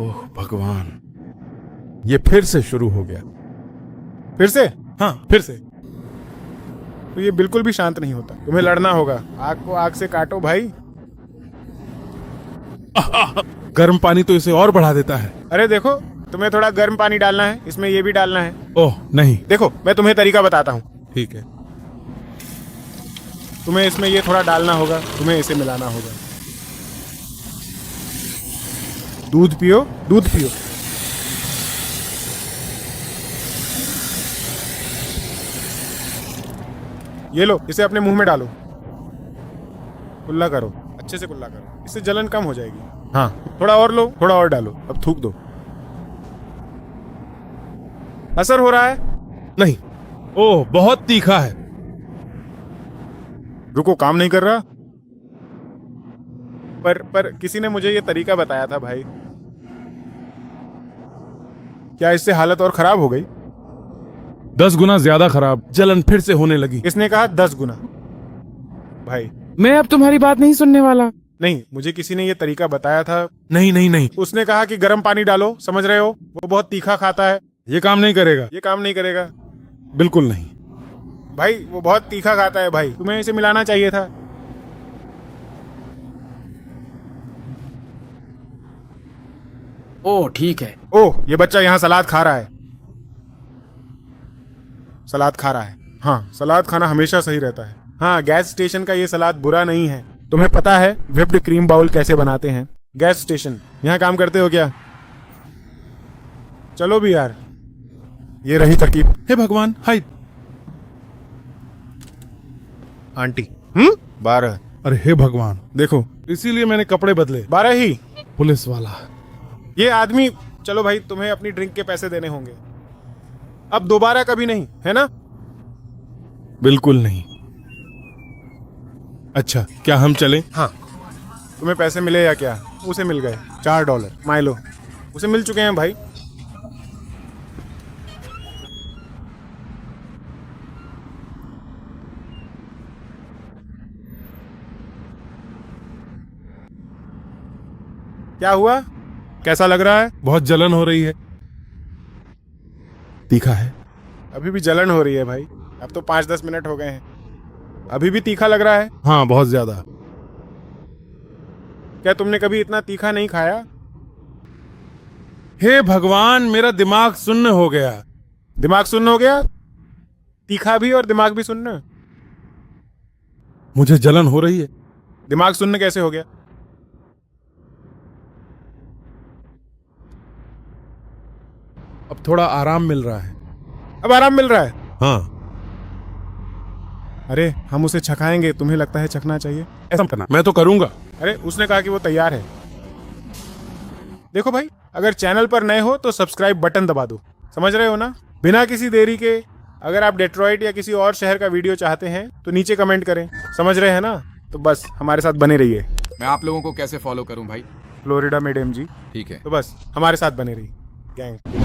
ओह भगवान, ये फिर से शुरू हो गया। फिर से? हाँ, फिर से। तो ये बिल्कुल भी शांत नहीं होता। तुम्हें लड़ना होगा। आग को आग से काटो भाई। गर्म पानी तो इसे और बढ़ा देता है। अरे देखो, तुम्हें थोड़ा गर्म पानी डालना है, इसमें ये भी डालना है। ओह नहीं। देखो, मैं तुम्हें तरीका बताता हूँ। ठीक है। तुम्हें इसमें ये थोड़ा डालना होगा, तुम्हें इसे मिलाना होगा। दूध पियो, दूध पियो। ये लो, इसे अपने मुंह में डालो। कुल्ला करो, अच्छे से कुल्ला करो। इससे जलन कम हो जाएगी। हाँ, थोड़ा और लो, थोड़ा और डालो। अब थूक दो। असर हो रहा है? नहीं। ओह, बहुत तीखा है। रुको, काम नहीं कर रहा। पर किसी ने मुझे ये तरीका बताया था भाई। क्या इससे हालत और खराब हो गई? 10 गुना ज्यादा खराब। जलन फिर से होने लगी। किसने कहा 10 गुना? भाई, मैं अब तुम्हारी बात नहीं सुनने वाला। नहीं, मुझे किसी ने ये तरीका बताया था। नहीं। उसने कहा कि गर्म पानी डालो, समझ रहे हो? वो बहुत तीखा खाता है। ये काम नहीं करेगा। ये काम नहीं करेगा। बिल्कुल नहीं। भाई, वो बहुत तीखा खाता है भाई। तुम्हें इसे मिलाना चाहिए था। ओह ठीक है। ओह, ये बच्चा यहाँ सलाद खा रहा है। सलाद खा रहा है। हाँ, सलाद खाना हमेशा सही रहता है। हाँ, गैस स्टेशन का ये सलाद बुरा नहीं है। तुम्हें पता है व्हिप्ड क्रीम बाउल कैसे बनाते हैं? गैस स्टेशन, यहाँ काम करते हो क्या? चलो भी यार, ये रही तरकीब। हे भगवान, हाय। आंटी 12। अरे हे भगवान, देखो, इसीलिए मैंने कपड़े बदले। 12 ही। पुलिस वाला। ये आदमी, चलो भाई, तुम्हें अपनी ड्रिंक के पैसे देने होंगे। अब दोबारा कभी नहीं, है ना? बिल्कुल नहीं। अच्छा, क्या हम चलें? हाँ। तुम्हें पैसे मिले या क्या? उसे मिल गए $4। माइलो, उसे मिल चुके हैं भाई। क्या हुआ? कैसा लग रहा है? बहुत जलन हो रही है। तीखा है? अभी भी जलन हो रही है भाई। अब तो 5-10 मिनट हो गए हैं, अभी भी तीखा लग रहा है? हाँ, बहुत ज्यादा। क्या तुमने कभी इतना तीखा नहीं खाया? हे भगवान, मेरा दिमाग सुन्न हो गया। दिमाग सुन्न हो गया? तीखा भी और दिमाग भी सुन्न? मुझे जलन हो रही है। दिमाग सुन्न कैसे हो गया? अब थोड़ा आराम मिल रहा है। अब आराम मिल रहा है? हाँ। अरे, हम उसे छकाएंगे, तुम्हें लगता है छकना चाहिए? ऐसा करना, मैं तो करूंगा। अरे, उसने कहा कि वो तैयार है। देखो भाई, अगर चैनल पर नए हो तो सब्सक्राइब बटन दबा दो, समझ रहे हो ना? बिना किसी देरी के, अगर आप डेट्रॉइट या किसी और शहर का वीडियो चाहते हैं तो नीचे कमेंट करें, समझ रहे हैं ना? तो बस हमारे साथ बने रहिए। मैं आप लोगों को कैसे फॉलो करूं भाई? फ्लोरिडा में डेम जी। ठीक है। तो बस हमारे साथ बने रहिए गैंग।